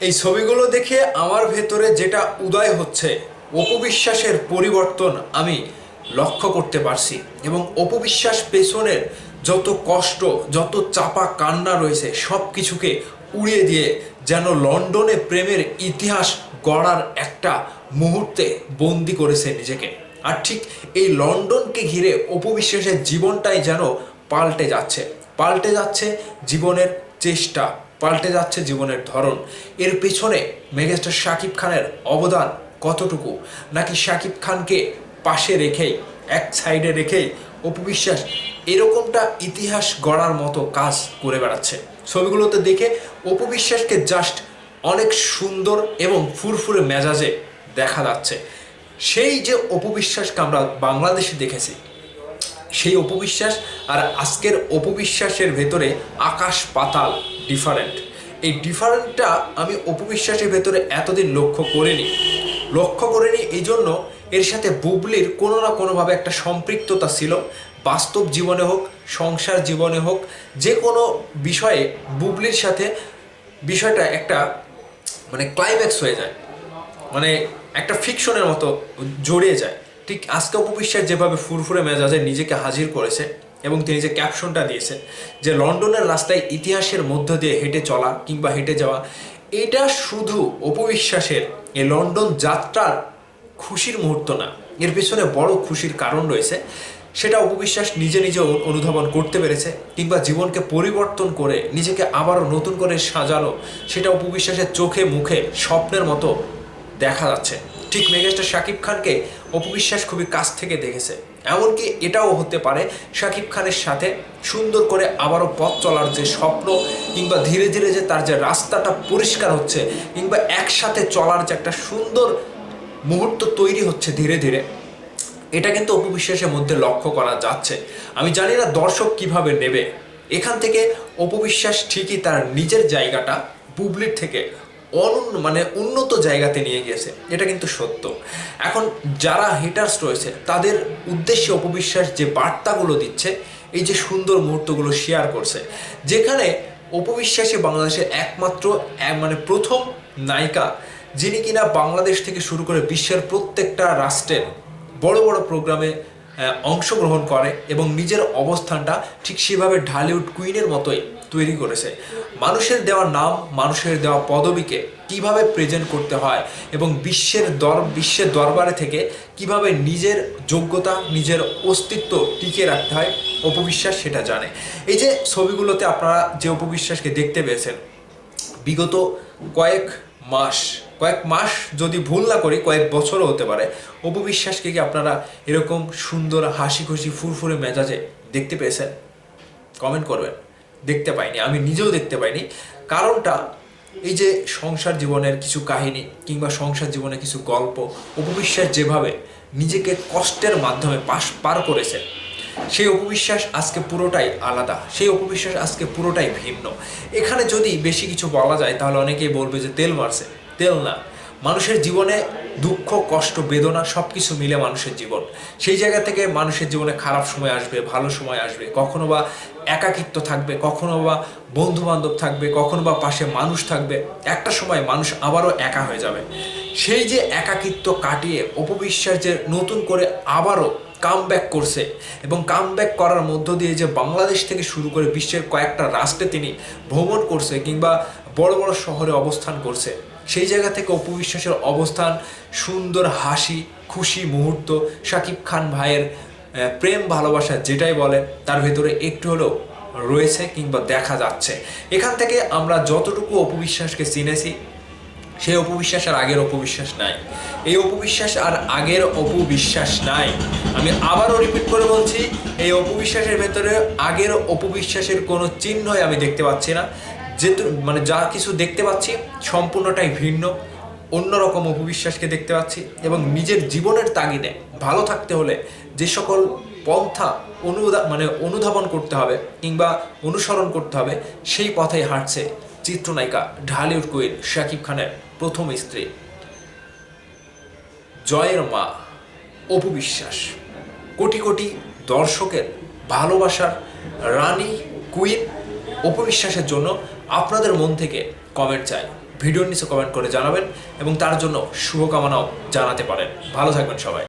এই ছবিগুলো দেখে আমার ভেতরে যেটা উদয় হচ্ছে, অপবিশ্বাসের পরিবর্তন আমি লক্ষ্য করতে পারছি। এবং অপবিশ্বাস পেছনের যত কষ্ট, যত চাপা কান্না রয়েছে, সব কিছুকে উড়িয়ে দিয়ে যেন লন্ডনে প্রেমের ইতিহাস গড়ার একটা মুহূর্তে বন্দি করেছে নিজেকে। আর ঠিক এই লন্ডনকে ঘিরে অপবিশ্বাসের জীবনটাই যেন পাল্টে যাচ্ছে জীবনের চেষ্টা, পাল্টে যাচ্ছে জীবনের ধরন। এর পেছনে মেগাস্টার শাকিব খানের অবদান কতটুকু, নাকি শাকিব খানকে পাশে রেখেই, এক সাইডে রেখেই অপবিশ্বাস এরকমটা ইতিহাস গড়ার মতো কাজ করে বেড়াচ্ছে। ছবিগুলোতে দেখে অপবিশ্বাসকে জাস্ট অনেক সুন্দর এবং ফুরফুরে মেজাজে দেখা যাচ্ছে। সেই যে অপবিশ্বাসকে আমরা বাংলাদেশে দেখেছি, সেই অপবিশ্বাস আর আজকের অপবিশ্বাসের ভেতরে আকাশ পাতাল ডিফারেন্ট। এই ডিফারেন্টটা আমি অপবিশ্বাসের ভেতরে এতদিন লক্ষ্য করিনি এই জন্য এর সাথে বুবলির কোনো না কোনোভাবে একটা সম্পৃক্ততা ছিল। বাস্তব জীবনে হোক, সংসার জীবনে হোক, যে কোনো বিষয়ে বুবলির সাথে বিষয়টা একটা ক্লাইম্যাক্স হয়ে যায়, একটা ফিকশনের মতো জড়িয়ে যায়। ঠিক আজকে অপবিশ্বাস যেভাবে ফুরফুরে মেজাজে নিজেকে হাজির করেছে এবং তিনি যে ক্যাপশনটা দিয়েছে যে লন্ডনের রাস্তায় ইতিহাসের মধ্য দিয়ে হেঁটে চলা কিংবা হেঁটে যাওয়া, এটা শুধু অপবিশ্বাসের এই লন্ডন যাত্রার খুশির মুহূর্ত না, এর পেছনে বড় খুশির কারণ রয়েছে। সেটা অপবিশ্বাস নিজে অনুধাবন করতে পেরেছে, কিংবা জীবনকে পরিবর্তন করে নিজেকে আবারও নতুন করে সাজানো, সেটা অপবিশ্বাসের চোখে মুখে স্বপ্নের মতো দেখা যাচ্ছে। ঠিক মেগাস্টার শাকিব খানকে অপবিশ্বাস খুবই কাছ থেকে দেখেছে, এমনকি এটাও হতে পারে শাকিব খানের সাথে সুন্দর করে আবারও পথ চলার যে স্বপ্ন, কিংবা ধীরে ধীরে যে তার যে রাস্তাটা পরিষ্কার হচ্ছে, কিংবা একসাথে চলার যে একটা সুন্দর মুহূর্ত তৈরি হচ্ছে ধীরে ধীরে, এটা কিন্তু অপবিশ্বাসের মধ্যে লক্ষ্য করা যাচ্ছে। আমি জানি না দর্শক কিভাবে নেবে। এখান থেকে অপবিশ্বাস ঠিকই তার নিজের জায়গাটা বুবলির থেকে উন্নত জায়গাতে নিয়ে গিয়েছে, এটা কিন্তু সত্য। এখন যারা হেটার্স রয়েছে তাদের উদ্দেশ্যে অপবিশ্বাস যে বার্তাগুলো দিচ্ছে, এই যে সুন্দর মুহূর্তগুলো শেয়ার করছে, যেখানে অপবিশ্বাসী বাংলাদেশের একমাত্র প্রথম নায়িকা যিনি কিনা বাংলাদেশ থেকে শুরু করে বিশ্বের প্রত্যেকটা রাষ্ট্রের বড় বড় প্রোগ্রামে অংশগ্রহণ করে এবং নিজের অবস্থানটা ঠিক সেভাবে ঢালিউড কুইনের মতোই তৈরি করেছে। মানুষের দেওয়া নাম, মানুষের দেওয়া পদবীকে কিভাবে প্রেজেন্ট করতে হয় এবং বিশ্বের দরবারে থেকে কিভাবে নিজের যোগ্যতা, নিজের অস্তিত্ব টিকে রাখতে হয়, অপবিশ্বাস সেটা জানে। এই যে ছবিগুলোতে আপনারা যে অপবিশ্বাসকে দেখতে পেয়েছেন, বিগত কয়েক মাস যদি ভুল না করি কয়েক বছরও হতে পারে, অপবিশ্বাসকে কি আপনারা এরকম সুন্দর হাসি খুশি ফুরফুরে মেজাজে দেখতে পেয়েছেন? কমেন্ট করবেন। দেখতে পাইনি, আমি নিজেও দেখতে পাইনি। কারণটা এই যে সংসার জীবনের কিছু কাহিনী কিংবা সংসার জীবনের কিছু গল্প অপবিশ্বাস যেভাবে নিজেকে কষ্টের মাধ্যমে পার করেছে, সেই অপবিশ্বাস আজকে পুরোটাই আলাদা, সেই অপবিশ্বাস আজকে পুরোটাই ভিন্ন। এখানে যদি বেশি কিছু বলা যায় তাহলে অনেকেই বলবে যে তেল মারছে। তেল না, মানুষের জীবনে দুঃখ, কষ্ট, বেদনা সব কিছু মিলে মানুষের জীবন। সেই জায়গা থেকে মানুষের জীবনে খারাপ সময় আসবে, ভালো সময় আসবে, কখনো বা একাকিত্ব থাকবে, কখনো বা বন্ধু বান্ধব থাকবে, কখনো বা পাশে মানুষ থাকবে। একটা সময় মানুষ আবারও একা হয়ে যাবে। সেই যে একাকিত্ব কাটিয়ে অপবিশ্বাস যে নতুন করে আবারও কামব্যাক করছে, এবং কামব্যাক করার মধ্য দিয়ে যে বাংলাদেশ থেকে শুরু করে বিশ্বের কয়েকটা রাষ্ট্রে তিনি ভ্রমণ করছে কিংবা বড় বড় শহরে অবস্থান করছে, সেই জায়গা থেকে অপবিশ্বাসের অবস্থান, সুন্দর হাসি খুশি মুহূর্ত, শাকিব খান ভাইয়ের প্রেম ভালোবাসা যেটাই বলে তার ভেতরে একটু হলেও রয়েছে কিংবা দেখা যাচ্ছে। এখান থেকে আমরা যতটুকু অপবিশ্বাসকে চিনেছি, সেই অপবিশ্বাস আর আগের অপবিশ্বাস নাই। এই অপবিশ্বাস আর আগের অপবিশ্বাস নাই। আমি আবারও রিপিট করে বলছি, এই অপবিশ্বাসের ভেতরে আগের অপবিশ্বাসের কোনো চিহ্নই আমি দেখতে পাচ্ছি না। যেহেতু যা কিছু দেখতে পাচ্ছি সম্পূর্ণটাই ভিন্ন, অন্যরকম অপবিশ্বাসকে দেখতে পাচ্ছি। এবং নিজের জীবনের তাগিদে ভালো থাকতে হলে যে সকল পন্থা অনুধাবন করতে হবে কিংবা অনুসরণ করতে হবে, সেই পথেই হাঁটছে চিত্রনায়িকা ঢালিউড কুইন শাকিব খানের প্রথম স্ত্রী, জয়ের মা অপবিশ্বাস। কোটি কোটি দর্শকের ভালোবাসার রানী কুইন অপবিশ্বাসের জন্য আপনাদের মন থেকে কমেন্ট চাই। ভিডিওর নিচে কমেন্ট করে জানাবেন এবং তার জন্য শুভকামনাও জানাতে পারেন। ভালো থাকবেন সবাই।